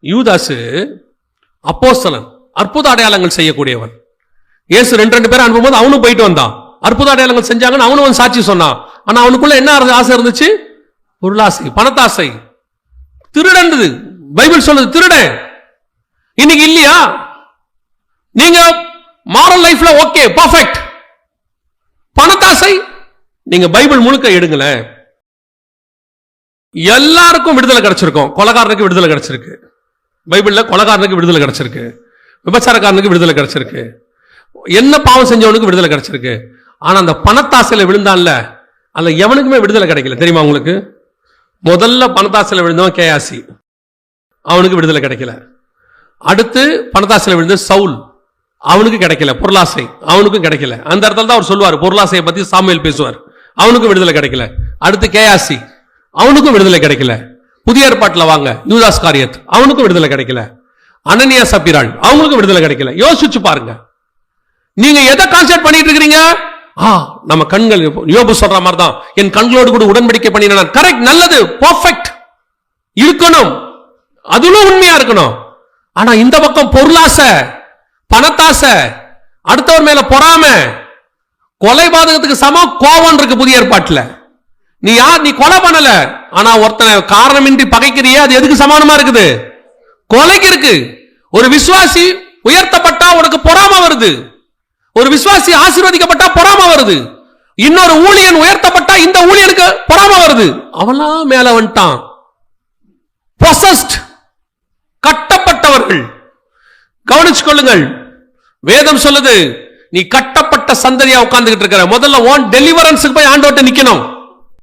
யூதாசு அப்போஸ்தலன், அற்புத அடையாளங்கள் செய்யக்கூடியவன். இயேசு 2 பேரை அனுப்பும்போது அவனும் போயிட்டு வந்தான், அற்புத அடையாளங்கள் செஞ்சாங்கன்னு அவனும் சாட்சி சொன்னான். ஆனா அவனுக்குள்ள என்ன ஆசை இருந்துச்சு? பொருளாசை, பணத்தாசை, திருடன். பைபிள் சொல்லுது திருடன். இன்னைக்கு இல்லையா? நீங்க மாரல் லைஃப்ல ஓகே பர்ஃபெக்ட், பணத்தாசை நீங்க பைபிள் முழுக்க எடுங்களேன், எல்லாருக்கும் விடுதலை கிடைச்சிருக்கும். கொலைகாரனுக்கு விடுதலை கிடைச்சிருக்கு பைபிள்ல, கொலைகாரனுக்கு விடுதலை கிடைச்சிருக்கு, விபச்சாரக்காரனுக்கு விடுதலை கிடைச்சிருக்கு, என்ன பாவம் செஞ்சவனுக்கு விடுதலை கிடைச்சிருக்கு. ஆனா அந்த பணத்தாசையில விழுந்தான்ல, அதுல எவனுக்குமே விடுதலை கிடைக்கல. தெரியுமா உங்களுக்கு? முதல்ல பணத்தாசையில விழுந்தவன் கேயாசி, அவனுக்கு விடுதலை கிடைக்கல. அடுத்து பணத்தாசையில விழுந்த சவுல், அவனுக்கு கிடைக்கல. பொருளாசை, அவனுக்கும் கிடைக்கல. அந்த இடத்துல தான் அவர் சொல்லுவார், பொருளாசையை பத்தி சாமுவேல் பேசுவார், அவனுக்கும் விடுதலை கிடைக்கல. அடுத்து கேயாசி, அவனுக்கும் விடுதலை கிடைக்கல. புதிய ஏற்பாட்டில் வாங்க, யூதாஸ் காரியத், அவனுக்கும் விடுதலை கிடைக்கல. அனனியா சப்பீராள், அவங்களுக்கும் விடுதலை கிடைக்கல. யோசிச்சு பாருங்க, நீங்க எதை கான்சென்ட்ரேட் பண்ணிட்டு இருக்கீங்க? நம்ம கண்கள், யோபு சொல்ற மாதிரி தான், என் கண்களோடு கூட உடன்படிக்கை பண்ணினான். கரெக்ட், நல்லது, பர்ஃபெக்ட் இருக்கணும், அதுவும் உண்மையா இருக்கணும். ஆனா இந்த பக்கம் பொருளாசை, பணத்தாசை, அடுத்தவர் மேல பொறாம, கொலை பாதகத்துக்கு சமம் கோபம் இருக்கு புதிய ஏற்பாட்டில். நீ யார்? நீ கொலை பண்ணல, ஆனா ஒருத்தனை காரணமின்றி பகைக்கிறியே, அது எதுக்கு சமானமா இருக்குது? கொலைக்கு இருக்கு. ஒரு விசுவாசி உயர்த்தப்பட்டா உனக்கு பொறாம வருது, ஒரு விசுவாசி ஆசீர்வதிக்கப்பட்டா பொறாம வருது, இன்னொரு ஊழியன் உயர்த்தப்பட்டா இந்த ஊழியனுக்கு பொறாம வருது. அவெல்லாம் மேல வந்துட்டான். பொசஸ்ட், கட்டப்பட்டவர்கள். கவனிச்சு கொள்ளுங்கள், வேதம் சொல்லுது, நீ கட்டப்பட்ட சந்ததியா உட்கார்ந்துகிட்டு இருக்கிற. முதல்ல ஓன் டெலிவரன்ஸுக்கு போய் ஆண்டவர்ட்ட நிக்கணும்.